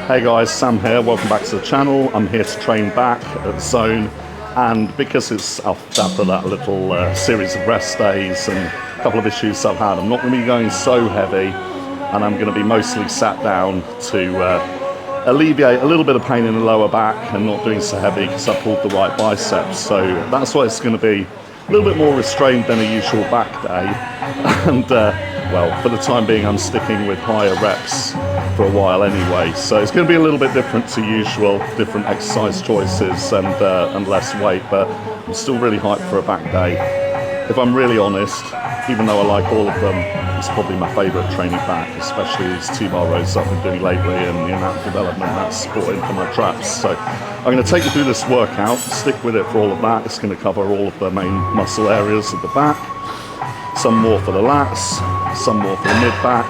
Hey guys, Sam here, welcome back to the channel. I'm here to train back at Zone, and because it's after that little series of rest days and a couple of issues I've had, I'm not going to be going so heavy, and I'm going to be mostly sat down to alleviate a little bit of pain in the lower back and not doing so heavy because I pulled the right biceps. So that's why it's going to be a little bit more restrained than a usual back day. And well, for the time being, I'm sticking with higher reps for a while anyway. So it's going to be a little bit different to usual, different exercise choices and less weight, but I'm still really hyped for a back day. If I'm really honest, even though I like all of them, it's probably my favourite training back, especially these T-bar rows I've been doing lately and the amount of development that's brought in for my traps. So I'm going to take you through this workout, stick with it for all of that. It's going to cover all of the main muscle areas of the back, some more for the lats, some more for the mid-back,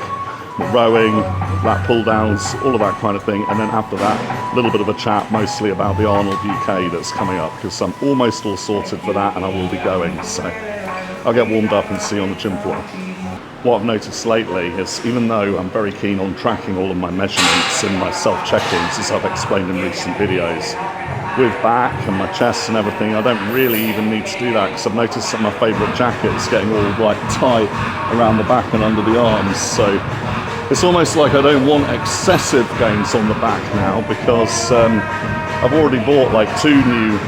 rowing, lat pull-downs, all of that kind of thing. And then after that, a little bit of a chat mostly about the Arnold UK that's coming up, because I'm almost all sorted for that and I will be going. So I'll get warmed up and see you on the gym floor. What I've noticed lately is, even though I'm very keen on tracking all of my measurements and my self-check-ins, as I've explained in recent videos, with back and my chest and everything, I don't really even need to do that, because I've noticed that my favourite jacket's getting all like tight around the back and under the arms. So it's almost like I don't want excessive gains on the back now, because I've already bought like 2 new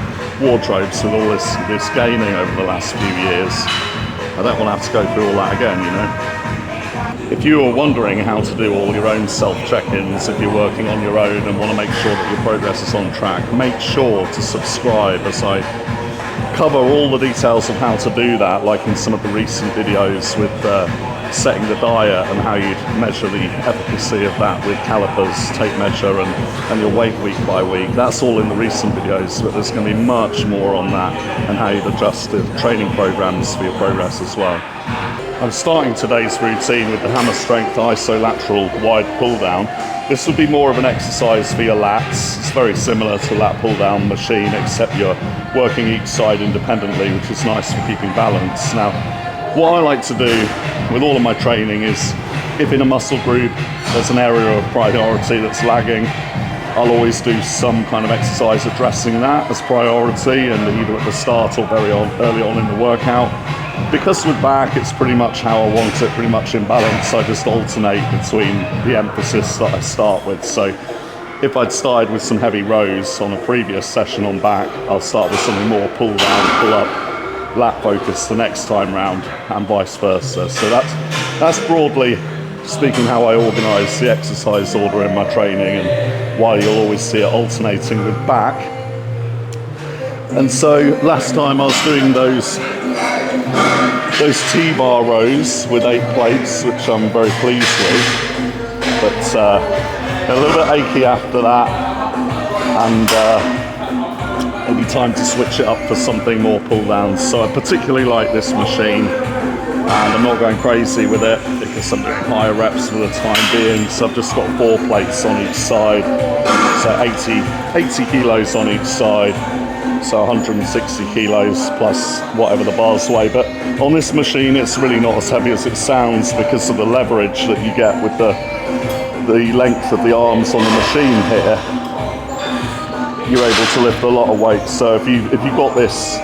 wardrobes with all this gaining over the last few years. I don't want to have to go through all that again, you know. If you are wondering how to do all your own self-check-ins, if you're working on your own and want to make sure that your progress is on track, make sure to subscribe, as I cover all the details of how to do that, like in some of the recent videos with setting the diet and how you measure the efficacy of that with calipers, tape measure, and your weight week by week. That's all in the recent videos, but there's going to be much more on that and how you've adjusted training programs for your progress as well. I'm starting today's routine with the hammer strength isolateral wide pull down. This will be more of an exercise for your lats. It's very similar to a lat pull down machine, except you're working each side independently, which is nice for keeping balance. Now, what I like to do with all of my training is, if in a muscle group there's an area of priority that's lagging, I'll always do some kind of exercise addressing that as priority, and either at the start or early on in the workout. Because with back, it's pretty much how I want it, pretty much in balance. I just alternate between the emphasis that I start with. So if I'd started with some heavy rows on a previous session on back, I'll start with something more pull down, pull up, lat focus the next time round, and vice versa. So that's broadly speaking how I organise the exercise order in my training, and why you'll always see it alternating with back. And so last time I was doing those T-bar rows with 8 plates, which I'm very pleased with, but a little bit achy after that, and it'll be time to switch it up for something more pull downs. So I particularly like this machine, and I'm not going crazy with it because I'm doing higher reps for the time being. So I've just got 4 plates on each side, so 80 kilos on each side. So 160 kilos plus whatever the bars weigh. But on this machine, it's really not as heavy as it sounds, because of the leverage that you get with the length of the arms on the machine here. You're able to lift a lot of weight. So if you've got this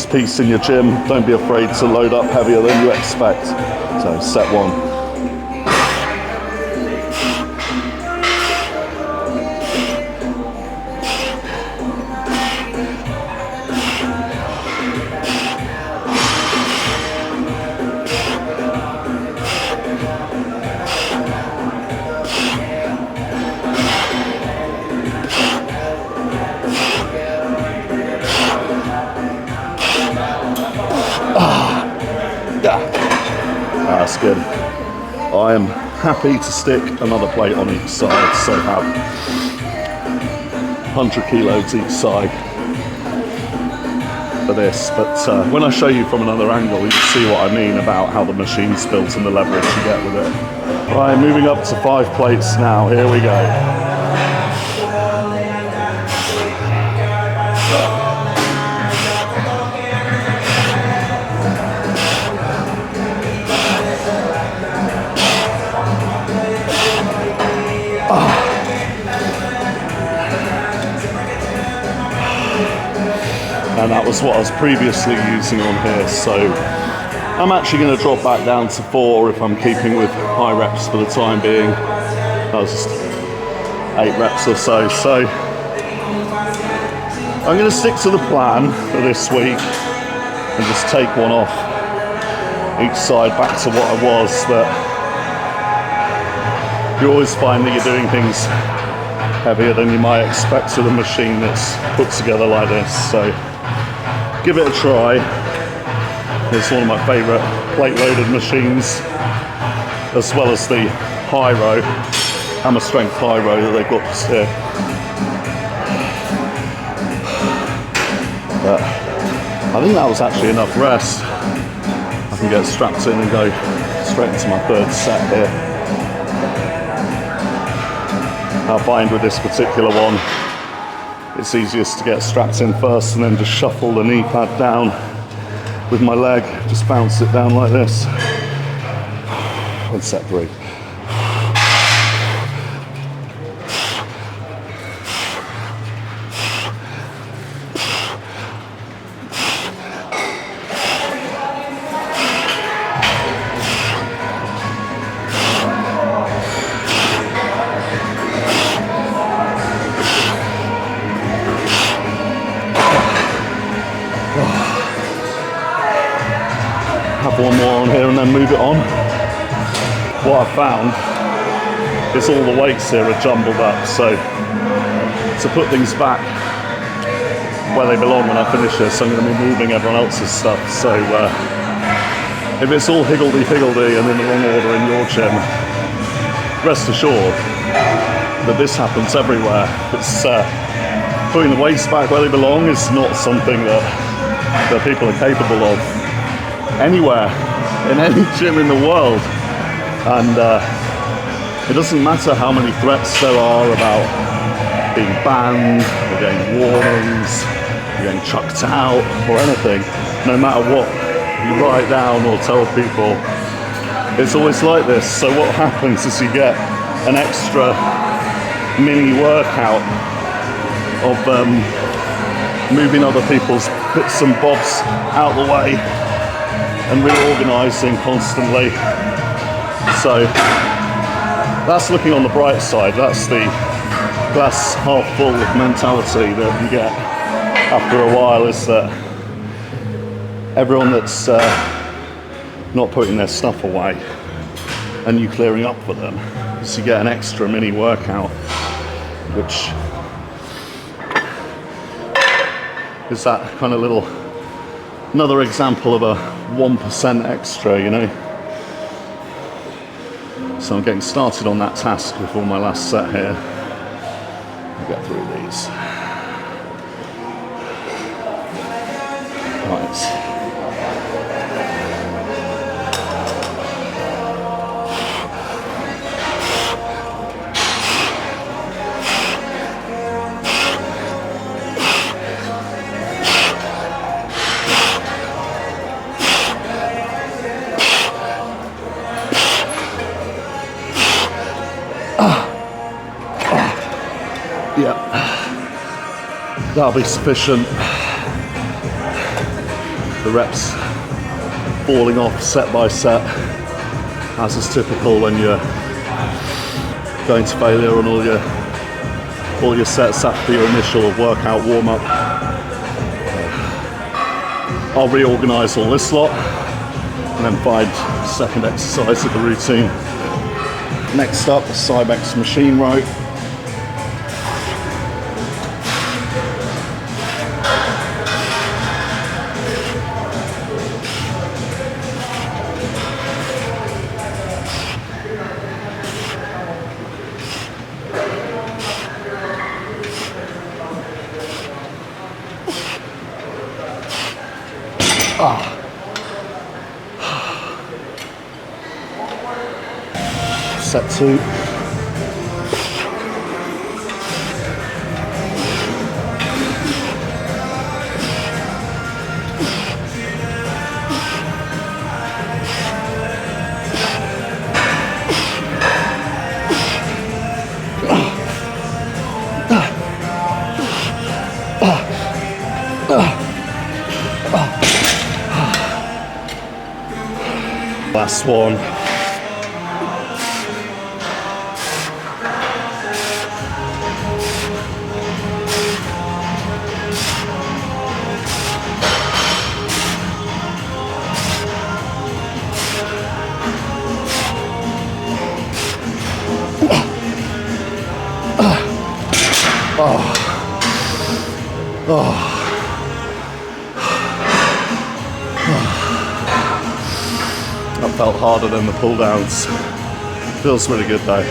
piece in your gym, don't be afraid to load up heavier than you expect. So set 1. That's good. I am happy to stick another plate on each side, so have 100 kilos each side for this. But when I show you from another angle, you can see what I mean about how the machine's built and the leverage you get with it. Right, moving up to 5 plates now. Here we go. and that was what I was previously using on here. So I'm actually going to drop back down to 4 if I'm keeping with high reps for the time being. That was just 8 reps or so. So I'm going to stick to the plan for this week and just take one off each side back to what I was. But you always find that you're doing things heavier than you might expect with a machine that's put together like this. So give it a try. It's one of my favourite plate loaded machines, as well as the high row, hammer strength high row that they've got just here. But I think that was actually enough rest. I can get strapped in and go straight into my 3rd set here. I find with this particular one, it's easiest to get strapped in first and then just shuffle the knee pad down with my leg, just bounce it down like this, and set 3. One more on here and then move it on. What I've found is all the weights here are jumbled up, so to put things back where they belong when I finish this, I'm going to be moving everyone else's stuff. So if it's all higgledy-piggledy and in the wrong order in your gym, rest assured that this happens everywhere. It's putting the weights back where they belong is not something that people are capable of anywhere, in any gym in the world. And it doesn't matter how many threats there are about being banned, or getting warnings, or getting chucked out, or anything. No matter what you write down or tell people, it's always like this. So what happens is you get an extra mini workout of moving other people's bits and bobs out the way and reorganizing constantly. So that's looking on the bright side. That's the glass half full mentality that you get after a while, is that everyone that's not putting their stuff away and you clearing up for them, so you get an extra mini workout, which is that kind of little, another example of a 1% extra, you know. So I'm getting started on that task before my last set here. I'll get through these. Right. Yeah, that'll be sufficient. The reps falling off set by set, as is typical when you're going to failure on all your sets after your initial workout warm-up. I'll reorganise all this lot and then find the second exercise of the routine. Next up, the Cybex machine row. Set 2. Last one. That felt harder than the pull downs. Feels really good though.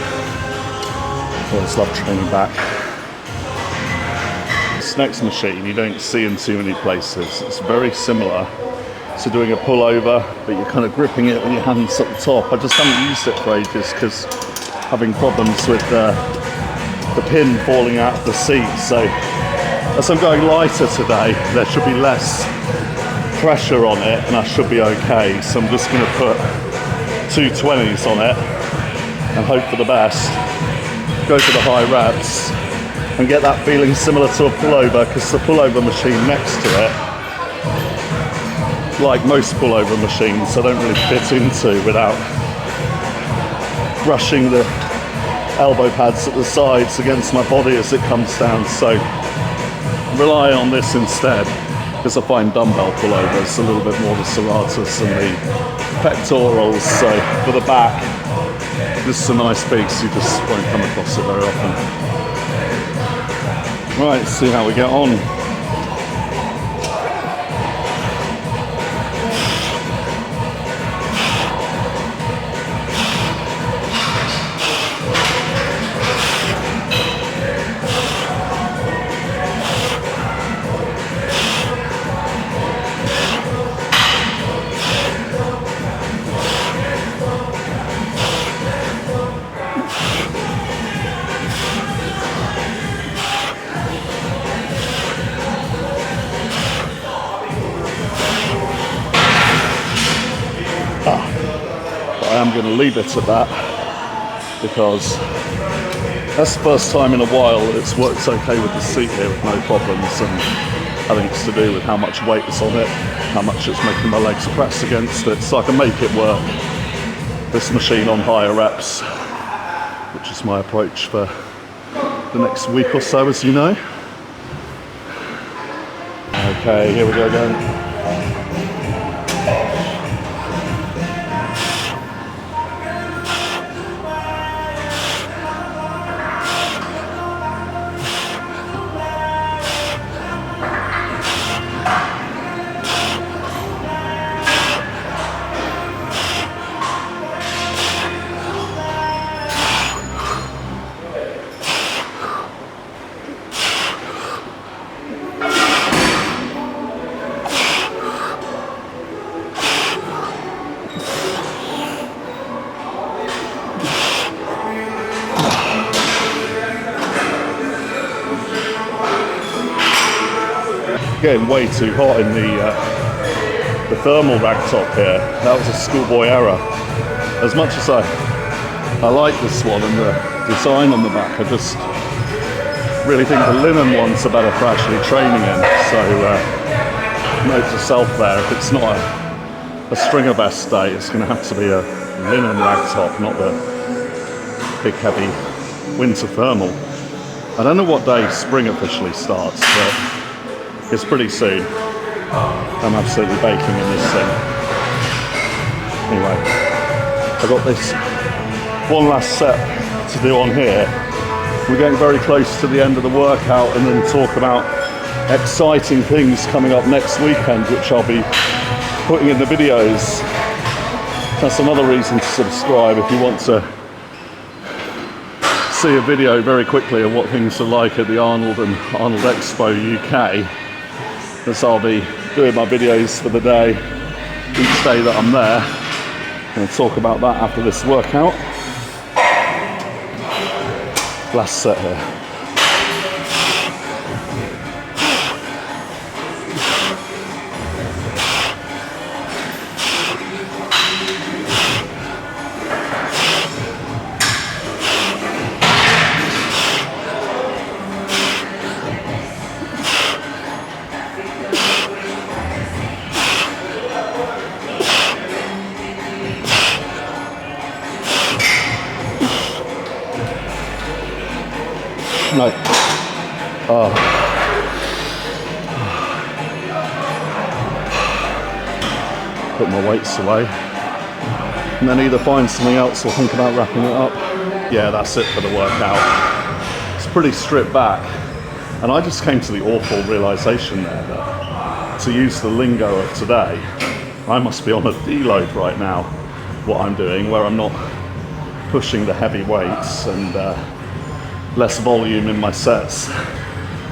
Always love training back. This next machine you don't see in too many places. It's very similar to doing a pullover, but you're kind of gripping it with your hands at the top. I just haven't used it for ages because having problems with the pin falling out of the seat. So as I'm going lighter today, there should be less pressure on it and I should be okay. So I'm just going to put 220s on it and hope for the best. Go for the high reps and get that feeling similar to a pullover, because the pullover machine next to it, like most pullover machines, I don't really fit into without brushing the elbow pads at the sides against my body as it comes down. So rely on this instead, because I find dumbbell pullovers a little bit more the serratus and the pectorals. So for the back, this is a nice piece, you just won't come across it very often. Right, let's see how we get on. I'm going to leave it at that because that's the first time in a while that it's worked okay with the seat here with no problems, and I think it's to do with how much weight is on it, how much it's making my legs press against it, so I can make it work. This machine on higher reps, which is my approach for the next week or so, as you know. Okay, here we go again. Getting way too hot in the thermal rag top here. That was a schoolboy error. As much as I like this one and the design on the back, I just really think the linen ones are better for actually training in. So note to self there, if it's not a stringer vest day, it's going to have to be a linen rag top, not the big heavy winter thermal. I don't know what day spring officially starts, but it's pretty soon. I'm absolutely baking in this thing. Anyway, I've got this one last set to do on here. We're getting very close to the end of the workout, and then talk about exciting things coming up next weekend, which I'll be putting in the videos. That's another reason to subscribe if you want to see a video very quickly of what things are like at the Arnold and Arnold Expo UK. As I'll be doing my videos for the day, each day that I'm there. I'm going to talk about that after this workout. Last set here. Put my weights away, and then either find something else or think about wrapping it up. Yeah, that's it for the workout. It's pretty stripped back, and I just came to the awful realization there that, to use the lingo of today, I must be on a deload right now, what I'm doing, where I'm not pushing the heavy weights and less volume in my sets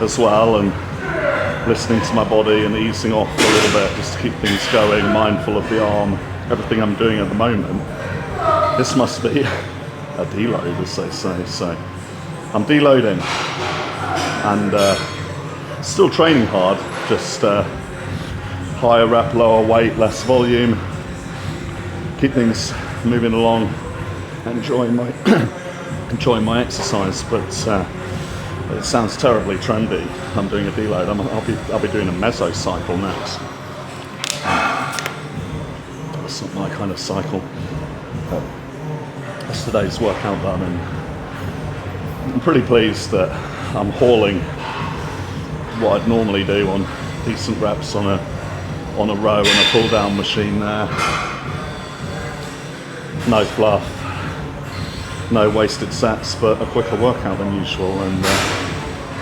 as well, and listening to my body and easing off a little bit just to keep things going, mindful of the arm, everything I'm doing at the moment. This must be a deload, as they say. So I'm deloading and still training hard, just higher rep, lower weight, less volume, keep things moving along, enjoying my enjoying my exercise, but it sounds terribly trendy. I'm doing a deload. I'll be doing a mesocycle next. That's not my kind of cycle. Yesterday's workout done, and I'm pretty pleased that I'm hauling what I'd normally do on decent reps on a row and a pull down machine there. No fluff, no wasted sets, but a quicker workout than usual. And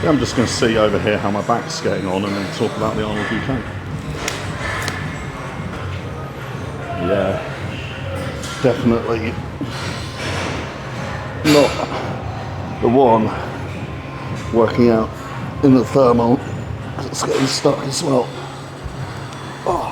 yeah, I'm just going to see over here how my back's getting on and then talk about the Arnold UK. Yeah, definitely not the one working out in the thermal. It's getting stuck as well. Oh.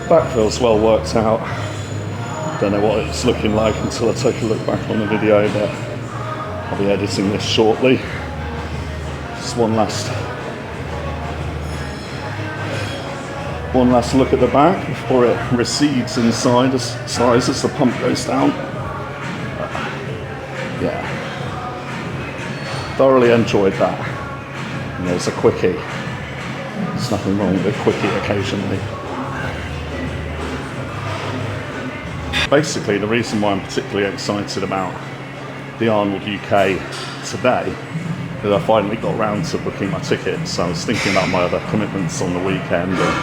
Back feels well worked out. Don't know what it's looking like until I take a look back on the video, but I'll be editing this shortly. Just one last look at the back before it recedes in size as the pump goes down. Yeah, thoroughly enjoyed that. And there's a quickie. There's nothing wrong with a quickie occasionally. Basically, the reason why I'm particularly excited about the Arnold UK today is I finally got round to booking my tickets. I was thinking about my other commitments on the weekend and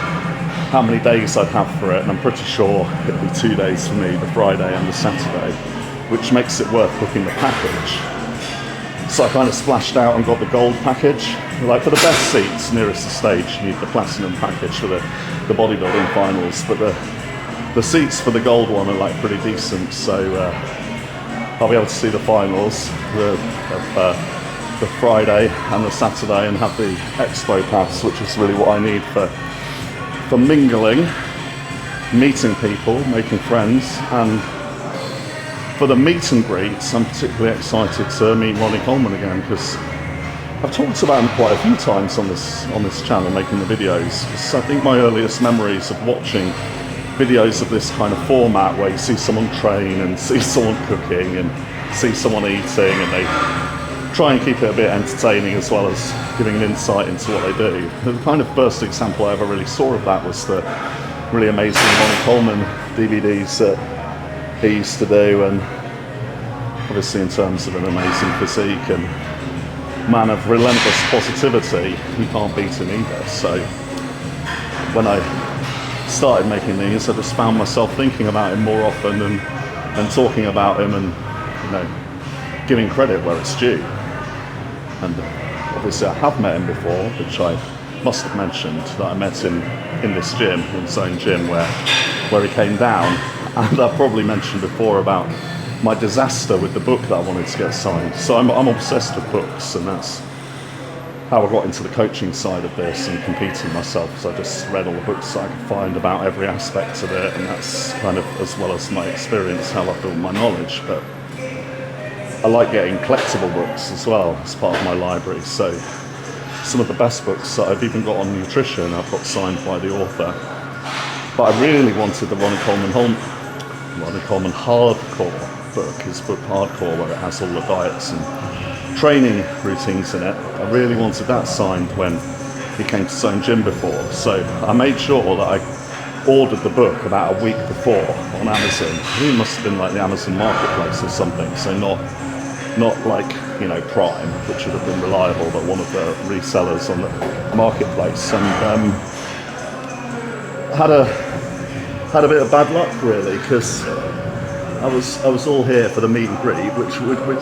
how many days I'd have for it, and I'm pretty sure it'll be 2 days for me, the Friday and the Saturday, which makes it worth booking the package. So I kind of splashed out and got the gold package. Like, for the best seats nearest the stage, you need the platinum package for the bodybuilding finals, but the seats for the gold one are like pretty decent, so I'll be able to see the finals, the Friday and the Saturday, and have the expo pass, which is really what I need for mingling, meeting people, making friends, and for the meet and greets. I'm particularly excited to meet Ronnie Coleman again, because I've talked about him quite a few times on this channel, making the videos, because I think my earliest memories of watching videos of this kind of format, where you see someone train and see someone cooking and see someone eating, and they try and keep it a bit entertaining as well as giving an insight into what they do. The kind of first example I ever really saw of that was the really amazing Ronnie Coleman DVDs that he used to do, and obviously in terms of an amazing physique and man of relentless positivity, you can't beat him either. So when I started making these, I just found myself thinking about him more often and talking about him, and, you know, giving credit where it's due. And obviously I have met him before, which I must have mentioned that I met him in this gym, in his own gym, where he came down. And I've probably mentioned before about my disaster with the book that I wanted to get signed. So I'm obsessed with books, and that's how I got into the coaching side of this and competing myself. So I just read all the books I could find about every aspect of it, and that's kind of, as well as my experience, how I built my knowledge. But I like getting collectible books as well as part of my library. So some of the best books that I've even got on nutrition I've got signed by the author. But I really wanted the Ronnie Coleman Hardcore book, his book Hardcore, where it has all the diets and training routines in it. I really wanted that signed when he came to Zone Gym before. So I made sure that I ordered the book about a week before on Amazon. I think it must have been like the Amazon Marketplace or something, so not like, you know, Prime, which would have been reliable, but one of the resellers on the marketplace. And had a bit of bad luck really, because I was all here for the meet and greet, which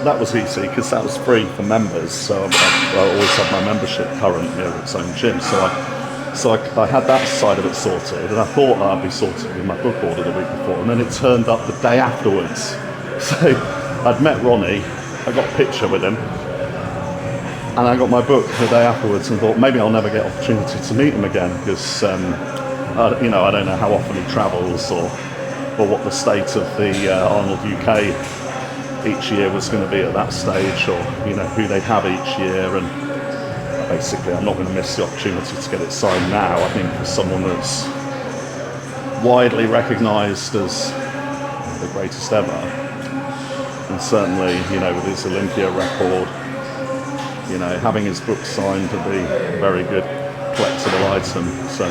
that was easy because that was free for members. So I always had my membership current here at Zone Gym. So I had that side of it sorted, and I thought I'd be sorted with my book order the week before, and then it turned up the day afterwards. So I'd met Ronnie, I got a picture with him, and I got my book the day afterwards, and thought maybe I'll never get opportunity to meet him again, because you know, I don't know how often he travels or what the state of the Arnold UK each year was going to be at that stage, or, you know, who they'd have each year. And basically I'm not going to miss the opportunity to get it signed now. I think for someone that's widely recognised as the greatest ever, and certainly, you know, with his Olympia record, you know, having his book signed would be a very good collectible item. So,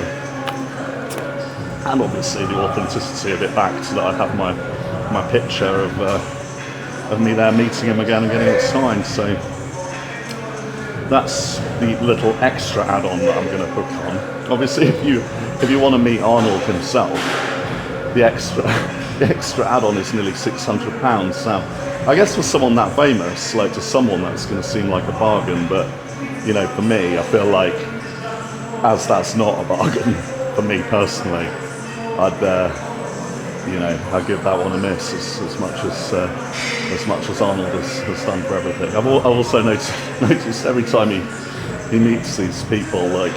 and obviously the authenticity of it back, so that I have my picture of me there meeting him again and getting it signed. So that's the little extra add-on that I'm going to book on. Obviously, if you want to meet Arnold himself, the extra add-on is nearly £600. Now, I guess for someone that famous, like, to someone that's going to seem like a bargain, but, you know, for me, I feel like, as that's not a bargain for me personally, I'd give that one a miss as much as Arnold has done for everything. I've also noticed every time he meets these people, like,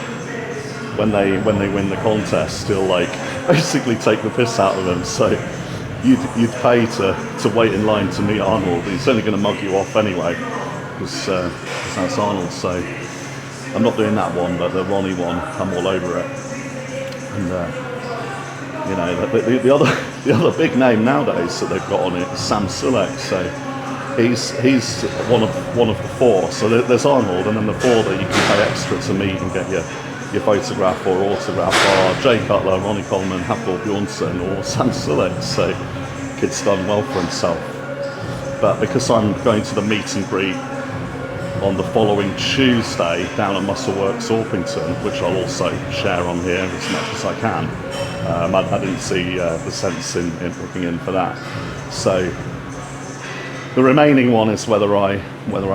when they win the contest, he'll, like, basically take the piss out of them. So you'd pay to wait in line to meet Arnold. He's only going to mug you off anyway, because that's Arnold. So I'm not doing that one, but the Ronnie one, I'm all over it. And you know, the other big name nowadays that they've got on it is Sam Sulek. So he's one of the four. So there's Arnold, and then the four that you can pay extra to meet and get your photograph or autograph are Jay Cutler, Ronnie Coleman, Hafthor Bjornsson, or Sam Sulek. So kid's done well for himself. But because I'm going to the meet and greet on the following Tuesday down at Muscleworks Orpington, which I'll also share on here as much as I can, I didn't see the sense in booking in for that. So the remaining one is whether I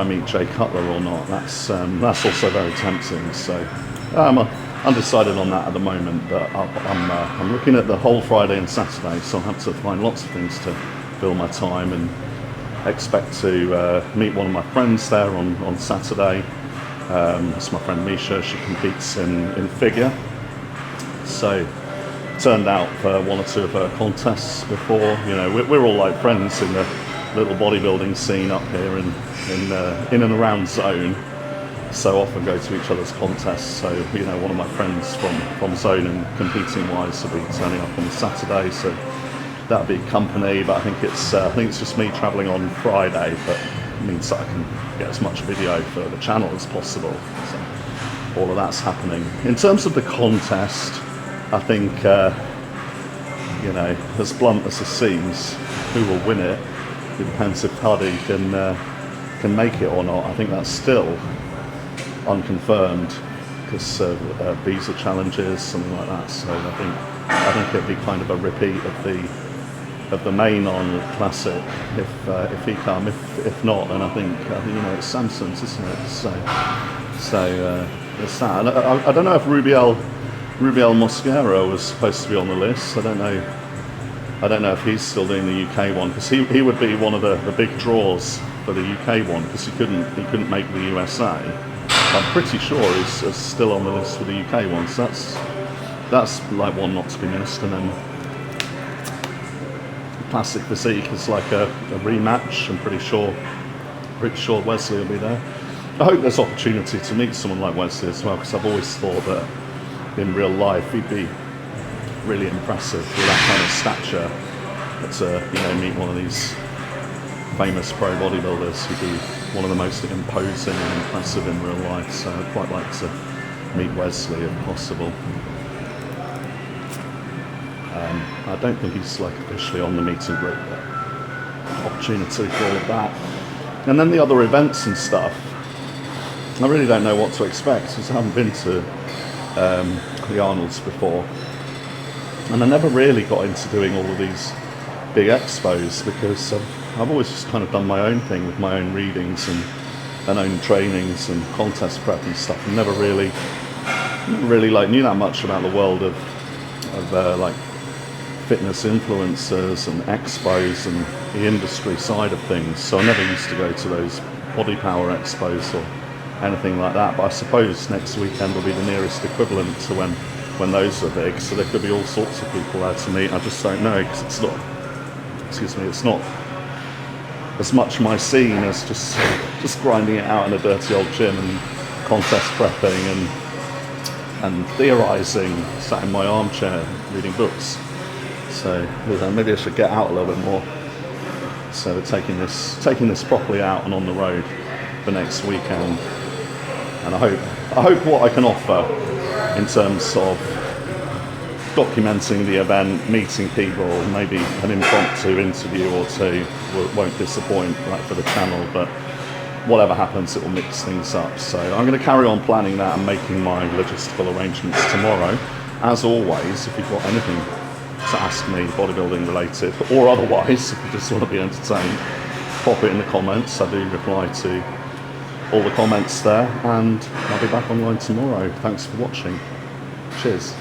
meet Jay Cutler or not. That's also very tempting. So I'm undecided on that at the moment, but I'm looking at the whole Friday and Saturday, so I'll have to find lots of things to fill my time, and expect to meet one of my friends there on Saturday. It's my friend Misha. She competes in figure, so turned out for one or two of her contests before. You know, we're all like friends in the little bodybuilding scene up here in and around Zone. So often go to each other's contests. So, you know, one of my friends from Zone and competing wise will be turning up on Saturday. So that'll be company. But I think it's just me travelling on Friday. But it means that I can get as much video for the channel as possible. So all of that's happening. In terms of the contest, I think, you know, as blunt as it seems, who will win it? It depends if Huddy can make it or not. I think that's still unconfirmed because visa challenges, something like that. So I think it'd be kind of a repeat of the main Arnold Classic if he come. If not, then I think you know, it's Samson's, isn't it? So there's that. And I don't know if Rubiel Mosquera was supposed to be on the list. I don't know if he's still doing the UK one, because he would be one of the big draws for the UK one, because he couldn't make the USA. I'm pretty sure is still on the list for the UK ones. That's like one not to be missed. And then Classic Physique is like a rematch. I'm pretty sure Wesley will be there. I hope there's opportunity to meet someone like Wesley as well, because I've always thought that in real life he'd be really impressive with that kind of stature. To meet one of these famous pro bodybuilders who'd be one of the most imposing and impressive in real life. So I'd quite like to meet Wesley if possible. I don't think he's like officially on the meet and greet, but opportunity for all of that. And then the other events and stuff, I really don't know what to expect, because I haven't been to the Arnolds before, and I never really got into doing all of these big expos, because I've always just kind of done my own thing with my own readings and own trainings and contest prep and stuff, and never really like knew that much about the world of like fitness influencers and expos and the industry side of things. So I never used to go to those body power expos or anything like that, but I suppose next weekend will be the nearest equivalent to when those are big, so there could be all sorts of people there to meet. I just don't know, because it's not as much my scene as just grinding it out in a dirty old gym and contest prepping and theorising, sat in my armchair reading books. So maybe I should get out a little bit more. So we're taking this properly out and on the road for next weekend. And I hope what I can offer in terms of documenting the event, meeting people, maybe an impromptu interview or two won't disappoint, like for the channel, but whatever happens, it will mix things up. So I'm going to carry on planning that and making my logistical arrangements tomorrow. As always, if you've got anything to ask me, bodybuilding related or otherwise, if you just want to be entertained, pop it in the comments. I do reply to all the comments there, and I'll be back online tomorrow. Thanks for watching. Cheers.